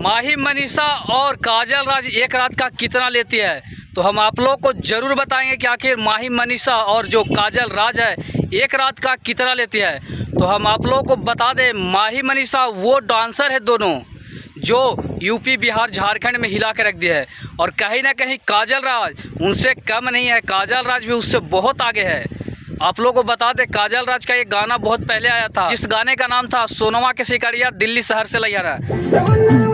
माही मनीषा और काजल राज एक रात का कितना लेती है, तो हम आप लोग को ज़रूर बताएंगे कि आखिर माही मनीषा और जो काजल राज है एक रात का कितना लेती है। तो हम आप लोग को बता दें, माही मनीषा वो डांसर है दोनों जो यूपी बिहार झारखंड में हिला के रख दिया है, और कहीं ना कहीं काजल राज उनसे कम नहीं है, काजल राज भी उससे बहुत आगे है। आप लोगों को बता दें, काजल राज का एक गाना बहुत पहले आया था, जिस गाने का नाम था सोनवा के सिकरिया दिल्ली शहर से लैया रहा।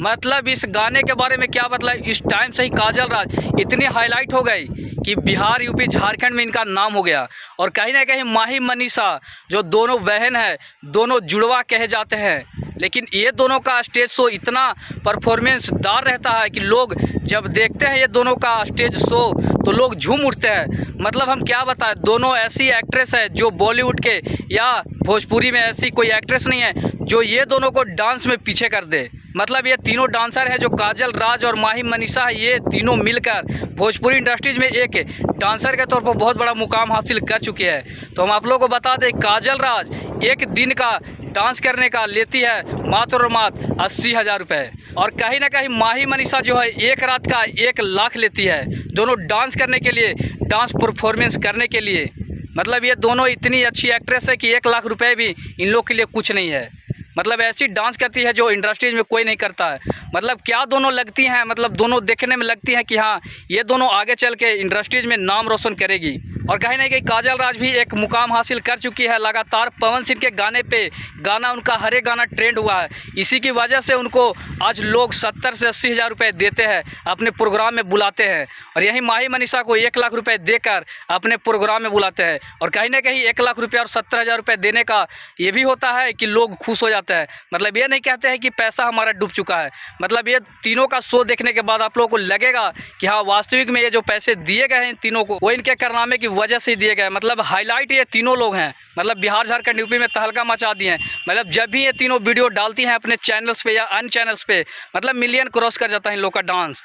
मतलब इस गाने के बारे में क्या मतलब, इस टाइम से ही काजल राज इतनी हाईलाइट हो गई कि बिहार यूपी झारखंड में इनका नाम हो गया। और कहीं ना कहीं माही मनीषा जो दोनों बहन है, दोनों जुड़वा कहे जाते हैं, लेकिन ये दोनों का स्टेज शो इतना परफॉर्मेंसदार रहता है कि लोग जब देखते हैं ये दोनों का स्टेज शो तो लोग झूम उठते हैं। मतलब हम क्या बताएं, दोनों ऐसी एक्ट्रेस है जो बॉलीवुड के या भोजपुरी में ऐसी कोई एक्ट्रेस नहीं है जो ये दोनों को डांस में पीछे कर दे। मतलब ये तीनों डांसर है जो काजल राज और माही मनीषा है, ये तीनों मिलकर भोजपुरी इंडस्ट्रीज में एक डांसर के तौर पर बहुत बड़ा मुकाम हासिल कर चुके हैं। तो हम आप लोगों को बता दें, काजल राज एक दिन का डांस करने का लेती है मात्र और मात्र 80,000 रुपये, और कहीं ना कहीं माही मनीषा जो है एक रात का 1 लाख लेती है दोनों डांस करने के लिए, डांस परफॉर्मेंस करने के लिए। मतलब ये दोनों इतनी अच्छी एक्ट्रेस है कि 1 लाख रुपए भी इन लोग के लिए कुछ नहीं है। मतलब ऐसी डांस करती है जो इंडस्ट्रीज में कोई नहीं करता है। मतलब क्या दोनों लगती हैं, मतलब दोनों देखने में लगती हैं कि हाँ ये दोनों आगे चल के इंडस्ट्रीज में नाम रोशन करेगी। और कहीं ना कहीं काजल राज भी एक मुकाम हासिल कर चुकी है, लगातार पवन सिंह के गाने पे गाना उनका हर एक गाना ट्रेंड हुआ है। इसी की वजह से उनको आज लोग 70 से 80,000 रुपये देते हैं, अपने प्रोग्राम में बुलाते हैं। और यही माही मनीषा को 1 लाख रुपये देकर अपने प्रोग्राम में बुलाते हैं। और कहीं ना कहीं 1 लाख रुपये और 70,000 रुपये देने का ये भी होता है कि लोग खुश हो जाते हैं। मतलब ये नहीं कहते हैं कि पैसा हमारा डूब चुका है। मतलब ये तीनों का शो देखने के बाद आप लोगों को लगेगा कि हाँ वास्तविक में ये जो पैसे दिए गए हैं तीनों को, वो इनके कारनामे की वजह से दिए गए। मतलब हाईलाइट ये तीनों लोग हैं, मतलब बिहार झारखंड यूपी में तहलका मचा दिए हैं। मतलब जब भी ये तीनों वीडियो डालती हैं अपने चैनल्स पे या अन्य चैनल्स पे, मतलब मिलियन क्रॉस कर जाता है इन लोग का डांस।